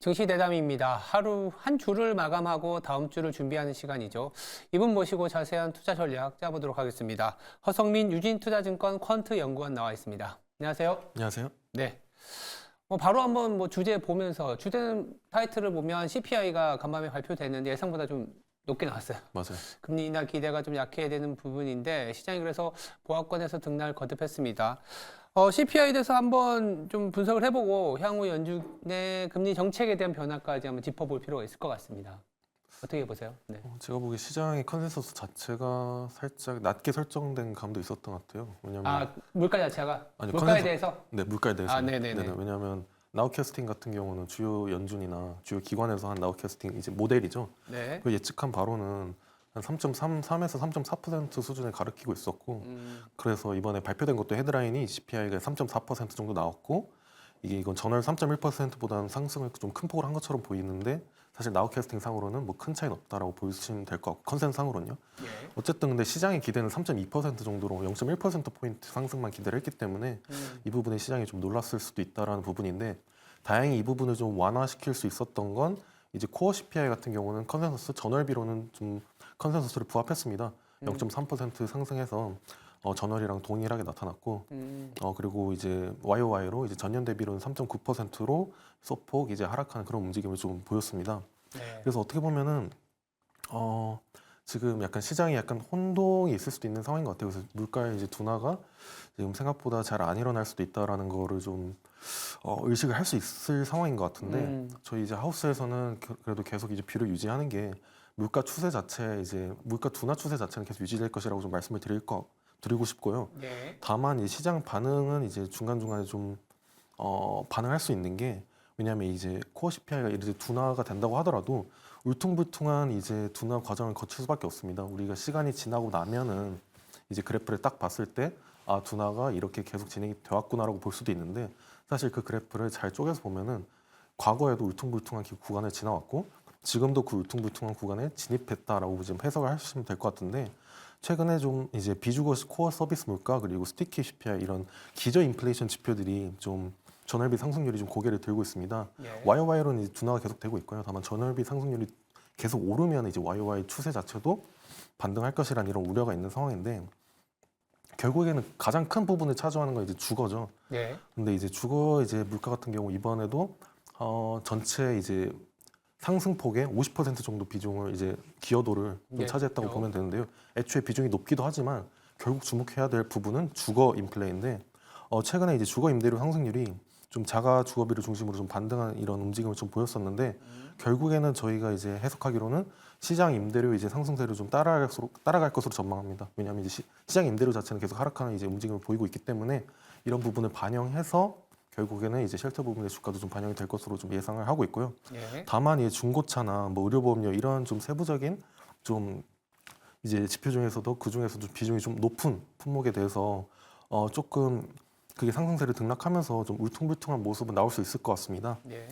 증시 대담입니다. 하루 한 주를 마감하고 다음 주를 준비하는 시간이죠. 이분 모시고 자세한 투자 전략 짜보도록 하겠습니다. 허성민 유진투자증권 퀀트 연구원 나와 있습니다. 안녕하세요. 안녕하세요. 네. 바로 한번 주제 보면서 주제 타이틀을 보면 CPI가 간밤에 발표됐는데 예상보다 좀 높게 나왔어요. 맞아요. 금리 인하 기대가 좀 약해야 되는 부분인데 시장이 그래서 보합권에서 등락을 거듭했습니다. CPI에 대해서 한번 좀 분석을 해보고 향후 연준의 금리 정책에 대한 변화까지 한번 짚어볼 필요가 있을 것 같습니다. 어떻게 보세요? 네. 제가 보기에 시장의 컨센서스 자체가 살짝 낮게 설정된 감도 있었던 것 같아요. 왜냐면 물가 자체가 아니, 물가에 대해서 네, 물가에 대해서. 네네네. 왜냐하면 나우캐스팅 같은 경우는 주요 연준이나 주요 기관에서 한 나우캐스팅 이제 모델이죠. 네. 그 예측한 바로는 한 3.33에서 3.4% 수준을 가리키고 있었고, 그래서 이번에 발표된 것도 헤드라인이 CPI가 3.4% 정도 나왔고, 이건 전월 3.1%보다는 상승을 좀 큰 폭으로 한 것처럼 보이는데 사실 나우캐스팅 상으로는 뭐 큰 차이는 없다라고 보시면 될 것 같고 컨센서스 상으로는요. 예. 어쨌든 근데 시장의 기대는 3.2% 정도로 0.1%포인트 상승만 기대를 했기 때문에 이 부분에 시장이 좀 놀랐을 수도 있다라는 부분인데 다행히 이 부분을 좀 완화시킬 수 있었던 건 이제 코어 CPI 같은 경우는 컨센서스 전월비로는 좀 컨센서스를 부합했습니다. 0.3% 상승해서 전월이랑 동일하게 나타났고 그리고 이제 YOY로 이제 전년 대비로는 3.9%로 소폭 이제 하락하는 그런 움직임을 좀 보였습니다. 네. 그래서 어떻게 보면은 지금 약간 시장이 약간 혼동이 있을 수도 있는 상황인 것 같아요. 그래서 물가의 이제 둔화가 지금 생각보다 잘 안 일어날 수도 있다라는 거를 좀 의식을 할 수 있을 상황인 것 같은데 저희 이제 하우스에서는 그래도 계속 이제 뷰를 유지하는 게 물가 추세 자체 이제 물가 둔화 추세 자체는 계속 유지될 것이라고 좀 말씀을 드리고 싶고요. 네. 다만 이 시장 반응은 이제 중간중간에 좀 반응할 수 있는 게 왜냐하면 이제 코어 CPI가 이제 둔화가 된다고 하더라도 울퉁불퉁한 이제 둔화 과정을 거칠 수밖에 없습니다. 우리가 시간이 지나고 나면은 이제 그래프를 딱 봤을 때 둔화가 이렇게 계속 진행이 되었구나라고 볼 수도 있는데 사실 그 그래프를 잘 쪼개서 보면은 과거에도 울퉁불퉁한 구간을 지나왔고 지금도 그 울퉁불퉁한 구간에 진입했다라고 지금 해석을 하시면 될 것 같은데 최근에 좀 이제 비주거 코어 서비스 물가 그리고 스티키 CPI 이런 기저 인플레이션 지표들이 좀 전월비 상승률이 좀 고개를 들고 있습니다. 예. YOY로는 이제 둔화가 계속 되고 있고요. 다만 전월비 상승률이 계속 오르면 이제 YOY 추세 자체도 반등할 것이라는 이런 우려가 있는 상황인데 결국에는 가장 큰 부분을 차지하는 건 이제 주거죠. 네. 근데 이제 주거 이제 물가 같은 경우 이번에도 전체 이제 상승폭의 50% 정도 비중을 이제 기여도를 좀 네. 차지했다고 보면 되는데요. 애초에 비중이 높기도 하지만 결국 주목해야 될 부분은 주거 인플레인데 최근에 이제 주거 임대료 상승률이 좀 자가 주거비를 중심으로 좀 반등한 이런 움직임을 좀 보였었는데 결국에는 저희가 이제 해석하기로는 시장 임대료 이제 상승세를 좀 따라갈 것으로 전망합니다. 왜냐하면 이제 시장 임대료 자체는 계속 하락하는 이제 움직임을 보이고 있기 때문에 이런 부분을 반영해서 결국에는 이제 쉘터 부분의 주가도 좀 반영이 될 것으로 좀 예상을 하고 있고요. 예. 다만 이 중고차나 뭐 의료보험료 이런 좀 세부적인 좀 이제 지표 중에서도 그 중에서도 비중이 좀 높은 품목에 대해서 조금 그게 상승세를 등락하면서 좀 울퉁불퉁한 모습은 나올 수 있을 것 같습니다. 예.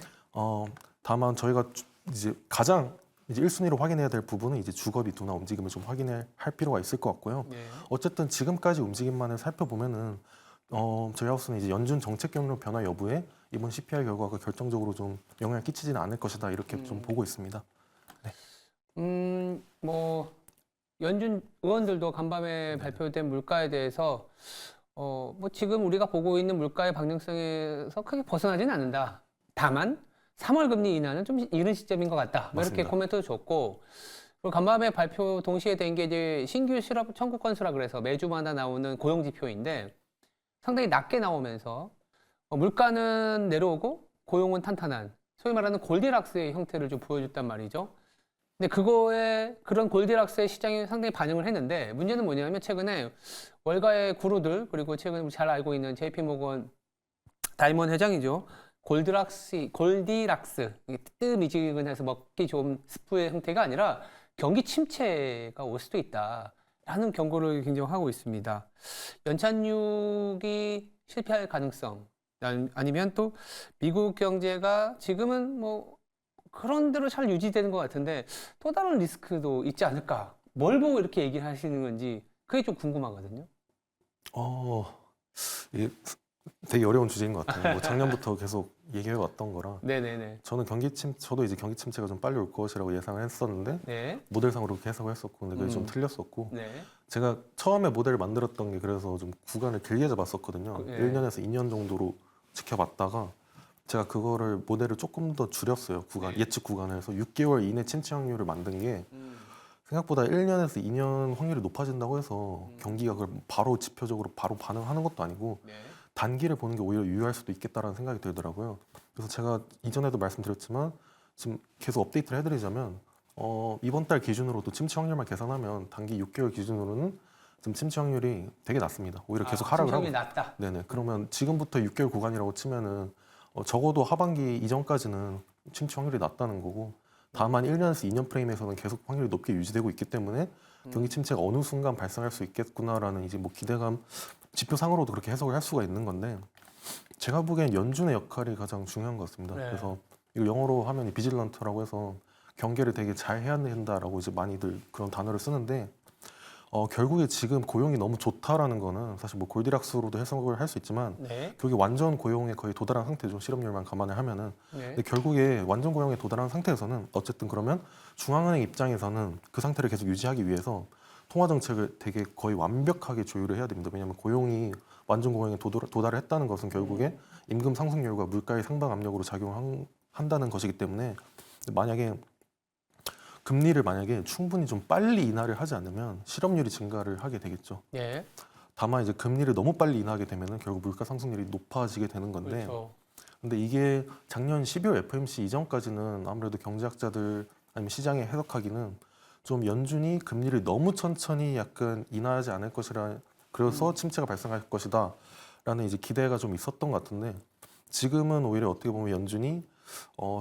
다만 저희가 이제 가장 이제 1순위로 확인해야 될 부분은 이제 주거비 둔화 움직임을 좀 확인할 필요가 있을 것 같고요. 예. 어쨌든 지금까지 움직임만을 살펴보면은 저희 하우스는 이제 연준 정책 경로 변화 여부에 이번 CPI 결과가 결정적으로 좀 영향을 끼치지는 않을 것이다 이렇게 좀 보고 있습니다. 뭐 연준 의원들도 간밤에 발표된 물가에 대해서 뭐 지금 우리가 보고 있는 물가의 방향성에서 크게 벗어나지는 않는다. 다만 3월 금리 인하는 좀 이른 시점인 것 같다. 뭐 이렇게 맞습니다. 코멘트도 줬고 그리고 간밤에 발표 동시에 된 게 이제 신규 실업 청구 건수라 그래서 매주마다 나오는 고용 지표인데 상당히 낮게 나오면서 물가는 내려오고 고용은 탄탄한 소위 말하는 골디락스의 형태를 좀 보여줬단 말이죠. 근데 그런 골디락스의 시장이 상당히 반영을 했는데 문제는 뭐냐면 최근에 월가의 구루들 그리고 최근 우리 잘 알고 있는 JP모건 다이먼 회장이죠. 골디락스 이게 뜨미지근해서 먹기 좋은 스프의 형태가 아니라 경기 침체가 올 수도 있다라는 경고를 굉장히 하고 있습니다. 연착륙이 실패할 가능성 아니면 또 미국 경제가 지금은 뭐 그런 대로 잘 유지되는 것 같은데 또 다른 리스크도 있지 않을까? 뭘 보고 이렇게 얘기를 하시는 건지 그게 좀 궁금하거든요. 이게 되게 어려운 주제인 것 같아요. 뭐 작년부터 계속 얘기해 왔던 거라. 네네네. 저도 이제 경기 침체가 좀 빨리 올 것이라고 예상을 했었는데 네. 모델상으로 그렇게 해석을 했었고, 근데 그게 좀 틀렸었고, 네. 제가 처음에 모델을 만들었던 게 그래서 좀 구간을 길게 잡았었거든요. 네. 1년에서 2년 정도로 지켜봤다가 제가 그거를 모델을 조금 더 줄였어요. 예측 구간을 해서 6개월 이내 침체 확률을 만든 게 생각보다 1년에서 2년 확률이 높아진다고 해서 경기가 그걸 바로 지표적으로 바로 반응하는 것도 아니고 네. 단기를 보는 게 오히려 유효할 수도 있겠다라는 생각이 들더라고요. 그래서 제가 이전에도 말씀드렸지만 지금 계속 업데이트를 해드리자면 이번 달 기준으로도 침체 확률만 계산하면 단기 6개월 기준으로는 지금 침체 확률이 되게 낮습니다. 오히려 계속 하락을 하고. 침체율이 낮다. 네네. 그러면 지금부터 6개월 구간이라고 치면은 적어도 하반기 이전까지는 침체 확률이 낮다는 거고, 다만 1년에서 2년 프레임에서는 계속 확률이 높게 유지되고 있기 때문에 경기 침체가 어느 순간 발생할 수 있겠구나라는 이제 뭐 기대감, 지표상으로도 그렇게 해석을 할 수가 있는 건데, 제가 보기엔 연준의 역할이 가장 중요한 것 같습니다. 네. 그래서 이거 영어로 하면 비질런트라고 해서 경계를 되게 잘 해야 된다라고 이제 많이들 그런 단어를 쓰는데, 결국에 지금 고용이 너무 좋다라는 거는 사실 뭐 골디락스로도 해석을 할 수 있지만 네. 그게 완전 고용에 거의 도달한 상태죠. 실업률만 감안을 하면은. 네. 근데 결국에 완전 고용에 도달한 상태에서는 어쨌든 그러면 중앙은행 입장에서는 그 상태를 계속 유지하기 위해서 통화 정책을 되게 거의 완벽하게 조율을 해야 됩니다. 왜냐하면 고용이 완전 고용에 도달을 했다는 것은 결국에 임금 상승률과 물가의 상방 압력으로 작용한다는 것이기 때문에, 만약에 금리를 충분히 좀 빨리 인하를 하지 않으면 실업률이 증가를 하게 되겠죠. 네. 다만 이제 금리를 너무 빨리 인하하게 되면은 결국 물가 상승률이 높아지게 되는 건데, 그렇죠. 근데 이게 작년 12월 FOMC 이전까지는 아무래도 경제학자들 아니면 시장의 해석하기는 좀 연준이 금리를 너무 천천히 약간 인하하지 않을 것이라, 그래서 침체가 발생할 것이다라는 이제 기대가 좀 있었던 것 같은데, 지금은 오히려 어떻게 보면 연준이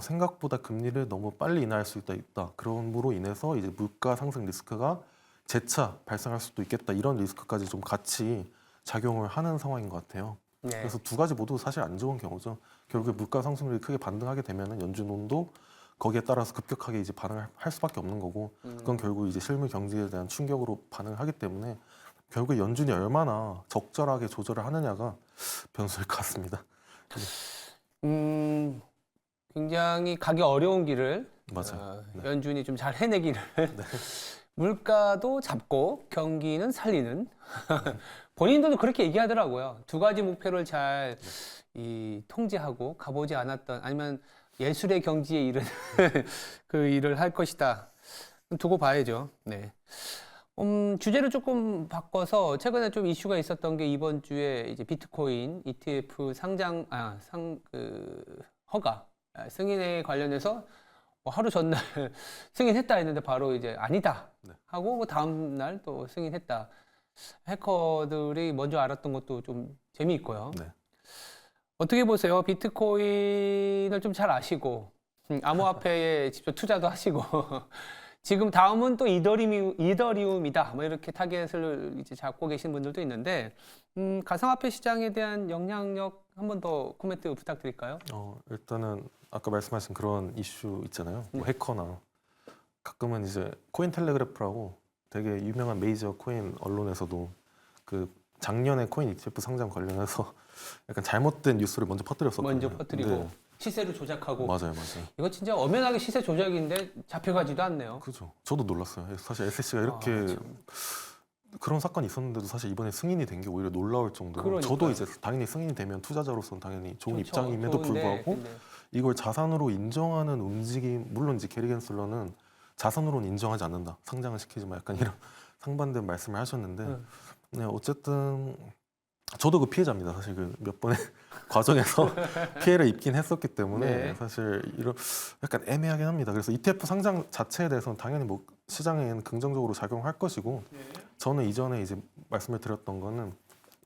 생각보다 금리를 너무 빨리 인하할 수 있다. 그럼으로 인해서 이제 물가 상승 리스크가 재차 발생할 수도 있겠다. 이런 리스크까지 좀 같이 작용을 하는 상황인 것 같아요. 네. 그래서 두 가지 모두 사실 안 좋은 경우죠. 결국에 물가 상승률이 크게 반등하게 되면은 연준도 거기에 따라서 급격하게 이제 반응을 할 수밖에 없는 거고, 그건 결국 이제 실물 경제에 대한 충격으로 반응을 하기 때문에 결국에 연준이 얼마나 적절하게 조절을 하느냐가 변수일 것 같습니다. 굉장히 가기 어려운 길을 맞아요. 네. 연준이 좀 잘 해내기를 물가도 잡고 경기는 살리는 본인들도 그렇게 얘기하더라고요. 두 가지 목표를 잘 통제하고 가보지 않았던, 아니면 예술의 경지에 이른 그 일을 할 것이다. 두고 봐야죠. 네. 주제를 조금 바꿔서 최근에 좀 이슈가 있었던 게 이번 주에 이제 비트코인 ETF 허가 승인에 관련해서 하루 전날 승인했다 했는데 바로 이제 아니다 하고 뭐 다음 날 또 승인했다. 해커들이 먼저 알았던 것도 좀 재미있고요. 네. 어떻게 보세요? 비트코인을 좀 잘 아시고 암호화폐에 직접 투자도 하시고 지금 다음은 또 이더리움이다. 뭐 이렇게 타겟을 이제 잡고 계신 분들도 있는데 가상화폐 시장에 대한 영향력 한 번 더 코멘트 부탁드릴까요? 일단은 아까 말씀하신 그런 이슈 있잖아요. 뭐 해커나 가끔은 이제 코인텔레그래프라고 되게 유명한 메이저 코인 언론에서도 그 작년에 코인 ETF 상장 관련해서 약간 잘못된 뉴스를 먼저 퍼뜨렸었거든요. 먼저 퍼뜨리고 네. 시세를 조작하고. 맞아요. 이거 진짜 엄연하게 시세 조작인데 잡혀가지도 않네요. 그죠. 저도 놀랐어요. 사실 SSC가 이렇게 그런 사건이 있었는데도 사실 이번에 승인이 된 게 오히려 놀라울 정도로. 그러니까요. 저도 이제 당연히 승인이 되면 투자자로서는 당연히 좋은 입장임에도 좋은데, 불구하고 근데 이걸 자산으로 인정하는 움직임, 물론 이제 게리 겐슬러는 자산으로는 인정하지 않는다, 상장을 시키지만 약간 이런 상반된 말씀을 하셨는데, 네, 어쨌든 저도 그 피해자입니다. 사실 그 몇 번의 과정에서 피해를 입긴 했었기 때문에 네. 사실 이런 약간 애매하긴 합니다. 그래서 ETF 상장 자체에 대해서는 당연히 뭐 시장에는 긍정적으로 작용할 것이고, 저는 이전에 이제 말씀을 드렸던 거는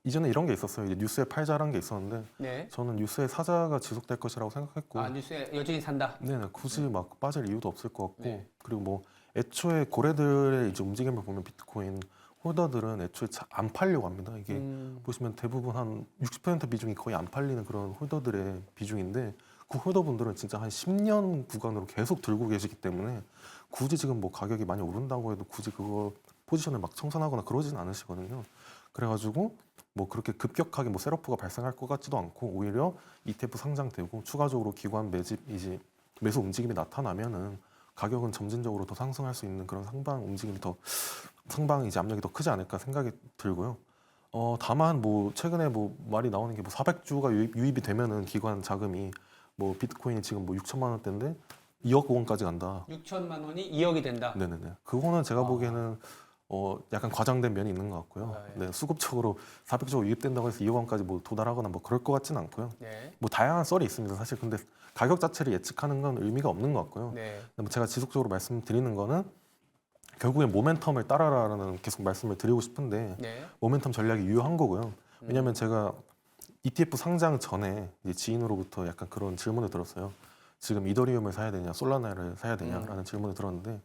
이전에 이런 게 있었어요. 이제 뉴스에 팔자라는 게 있었는데 네. 저는 뉴스의 사자가 지속될 것이라고 생각했고, 뉴스에 여전히 산다. 네네, 굳이 막 빠질 이유도 없을 것 같고, 네. 그리고 뭐 애초에 고래들의 이제 움직임을 보면 비트코인 홀더들은 애초에 안 팔려고 합니다. 이게 보시면 대부분 한 60% 비중이 거의 안 팔리는 그런 홀더들의 비중인데, 그 홀더분들은 진짜 한 10년 구간으로 계속 들고 계시기 때문에 굳이 지금 뭐 가격이 많이 오른다고 해도 굳이 그거 포지션을 막 청산하거나 그러진 않으시거든요. 그래가지고 뭐 그렇게 급격하게 뭐 셋오프가 발생할 것 같지도 않고 오히려 ETF 상장되고 추가적으로 기관 매집 이제 매수 움직임이 나타나면은 가격은 점진적으로 더 상승할 수 있는 그런 상방 움직임이 더 상방 이제 압력이 더 크지 않을까 생각이 들고요. 다만 뭐 최근에 뭐 말이 나오는 게 뭐 400주가 유입이 되면은 기관 자금이 뭐 비트코인이 지금 뭐 6천만 원대인데 2억 원까지 간다. 6천만 원이 2억이 된다. 네네네. 그거는 제가 아. 보기에는 약간 과장된 면이 있는 것 같고요. 아, 예. 네, 수급적으로 400조 유입된다고 해서 2억 원까지 뭐 도달하거나 뭐 그럴 것 같지는 않고요. 네. 뭐 다양한 썰이 있습니다. 사실 근데 가격 자체를 예측하는 건 의미가 없는 것 같고요. 네. 근데 뭐 제가 지속적으로 말씀드리는 거는 결국엔 모멘텀을 따라라라는 계속 말씀을 드리고 싶은데 네. 모멘텀 전략이 유효한 거고요. 왜냐하면 제가 ETF 상장 전에 이제 지인으로부터 약간 그런 질문을 들었어요. 지금 이더리움을 사야 되냐, 솔라나를 사야 되냐라는 질문을 들었는데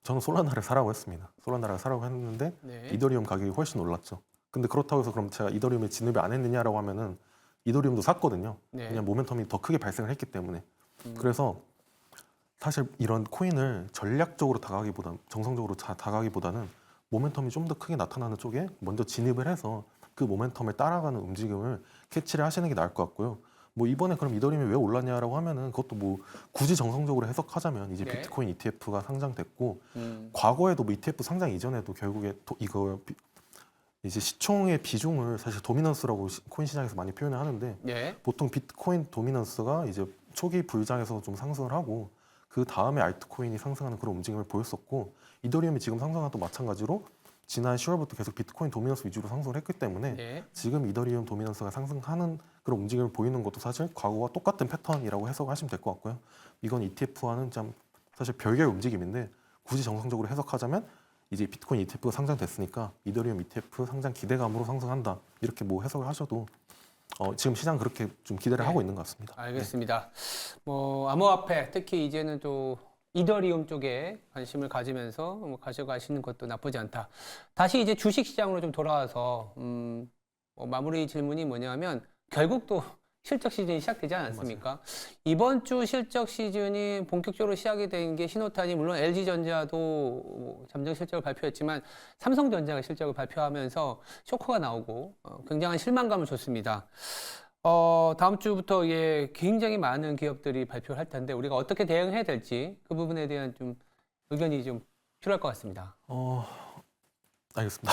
저는 솔라나를 사라고 했습니다. 솔라나를 사라고 했는데 네. 이더리움 가격이 훨씬 올랐죠. 근데 그렇다고 해서 그럼 제가 이더리움에 진입을 안 했느냐라고 하면은 이더리움도 샀거든요. 네. 그냥 모멘텀이 더 크게 발생을 했기 때문에. 음. 그래서 사실 이런 코인을 전략적으로 다가기보다 정성적으로 다가기보다는 모멘텀이 좀 더 크게 나타나는 쪽에 먼저 진입을 해서 그 모멘텀을 따라가는 움직임을 캐치를 하시는 게 나을 것 같고요. 뭐 이번에 그럼 이더리움이 왜 올랐냐라고 하면은 그것도 뭐 굳이 정성적으로 해석하자면 이제 네. 비트코인 ETF가 상장됐고 음. 과거에도 뭐 ETF 상장 이전에도 결국에 이제 시총의 비중을 사실 도미넌스라고 코인 시장에서 많이 표현을 하는데 네. 보통 비트코인 도미넌스가 이제 초기 불장에서 좀 상승을 하고 그 다음에 알트코인이 상승하는 그런 움직임을 보였었고 이더리움이 지금 상승한 또 마찬가지로 지난 10월부터 계속 비트코인 도미넌스 위주로 상승을 했기 때문에 네. 지금 이더리움 도미넌스가 상승하는 그런 움직임을 보이는 것도 사실 과거와 똑같은 패턴이라고 해석하시면 될 것 같고요. 이건 ETF와는 좀 사실 별개의 움직임인데 굳이 정성적으로 해석하자면 이제 비트코인 ETF가 상장됐으니까 이더리움 ETF 상장 기대감으로 상승한다 이렇게 뭐 해석을 하셔도 지금 시장 그렇게 좀 기대를 네. 하고 있는 것 같습니다. 알겠습니다. 뭐 암호화폐 특히 이제는 또 이더리움 쪽에 관심을 가지면서 뭐 가져가시는 것도 나쁘지 않다. 다시 이제 주식 시장으로 좀 돌아와서 마무리 질문이 뭐냐면 결국 또 실적 시즌이 시작되지 않았습니까? 이번 주 실적 시즌이 본격적으로 시작이 된 게 신호탄이 물론 LG전자도 뭐 잠정 실적을 발표했지만 삼성전자가 실적을 발표하면서 쇼크가 나오고 굉장한 실망감을 줬습니다. 다음 주부터 굉장히 많은 기업들이 발표를 할 텐데 우리가 어떻게 대응해야 될지 그 부분에 대한 좀 의견이 좀 필요할 것 같습니다. 알겠습니다.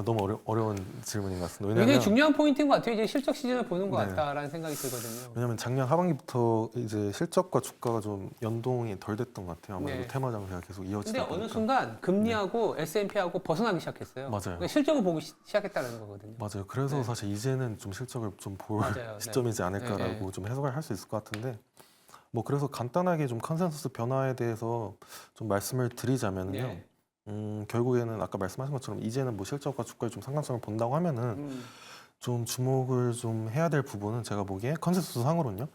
너무 어려운 질문인 것 같습니다. 굉장히 왜냐하면 중요한 포인트인 것 같아요. 이제 실적 시즌을 보는 것 네. 같다라는 생각이 들거든요. 왜냐하면 작년 하반기부터 이제 실적과 주가가 좀 연동이 덜 됐던 것 같아요. 아무래도 네. 테마 장세가 계속 근데 이어지다 어느 보니까. 순간 금리하고 S&P하고 벗어나기 시작했어요. 맞아요. 그러니까 실적을 보기 시작했다는 거거든요. 맞아요. 그래서 네. 사실 이제는 좀 실적을 좀 볼 맞아요. 시점이지 않을까라고 네. 좀 해석을 할 수 있을 것 같은데 뭐 그래서 간단하게 좀 컨센서스 변화에 대해서 좀 말씀을 드리자면요. 네. 결국에는 아까 말씀하신 것처럼 이제는 뭐 실적과 주가의 좀 상관성을 본다고 하면은 좀 주목을 좀 해야 될 부분은 제가 보기에 컨센서스 상으로는요.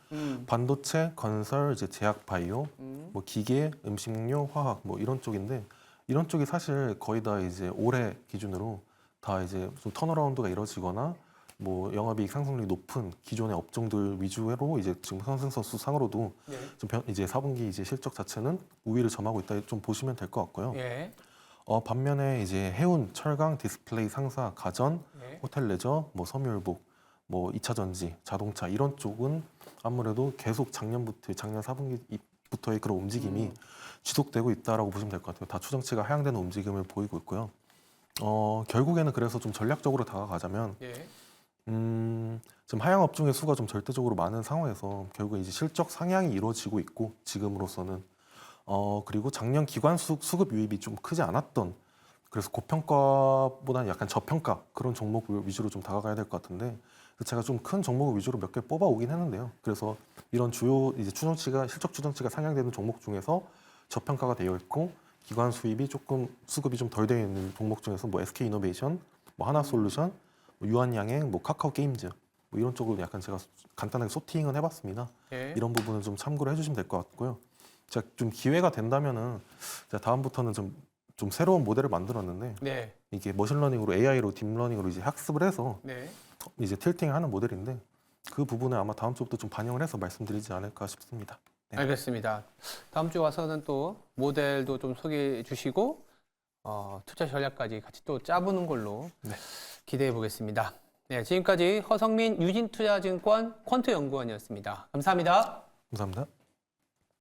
반도체, 건설, 이제 제약 바이오, 뭐 기계, 음식료, 화학 뭐 이런 쪽인데 이런 쪽이 사실 거의 다 이제 올해 기준으로 다 이제 좀 턴어라운드가 이루어지거나 뭐 영업이익 상승률이 높은 기존의 업종들 위주로 이제 지금 컨센서스 상으로도 네. 좀 이제 4분기 이제 실적 자체는 우위를 점하고 있다 좀 보시면 될 것 같고요. 예. 반면에 이제 해운, 철강, 디스플레이 상사, 가전, 예. 호텔 레저, 뭐 섬유유복, 뭐 2차 전지, 자동차 이런 쪽은 아무래도 계속 작년 4분기부터의 그런 움직임이 지속되고 있다라고 보시면 될 것 같아요. 다 추정치가 하향되는 움직임을 보이고 있고요. 결국에는 그래서 좀 전략적으로 다가가자면 예. 지금 하향 업종의 수가 좀 절대적으로 많은 상황에서 결국 이제 실적 상향이 이루어지고 있고 지금으로서는 그리고 작년 기관 수급 유입이 좀 크지 않았던 그래서 고평가보다는 약간 저평가 그런 종목 위주로 좀 다가가야 될 것 같은데 제가 좀 큰 종목 위주로 몇 개 뽑아오긴 했는데요. 그래서 이런 주요 이제 실적 추정치가 상향되는 종목 중에서 저평가가 되어 있고 기관 수입이 수급이 좀 덜 되어 있는 종목 중에서 뭐 SK 이노베이션, 뭐 하나솔루션, 뭐 유한양행, 뭐 카카오 게임즈 뭐 이런 쪽으로 약간 제가 간단하게 소팅은 해봤습니다. 예. 이런 부분은 좀 참고를 해주시면 될 것 같고요. 제가 좀 기회가 된다면은 제가 다음부터는 좀 새로운 모델을 만들었는데 네. 이게 머신러닝으로 AI로 딥러닝으로 이제 학습을 해서 네. 이제 틸팅을 하는 모델인데 그 부분을 아마 다음 주부터 좀 반영을 해서 말씀드리지 않을까 싶습니다. 네. 알겠습니다. 다음 주 와서는 또 모델도 좀 소개해 주시고 투자 전략까지 같이 또 짜보는 걸로 네. 기대해 보겠습니다. 네, 지금까지 허성민 유진투자증권 퀀트 연구원이었습니다. 감사합니다. 감사합니다.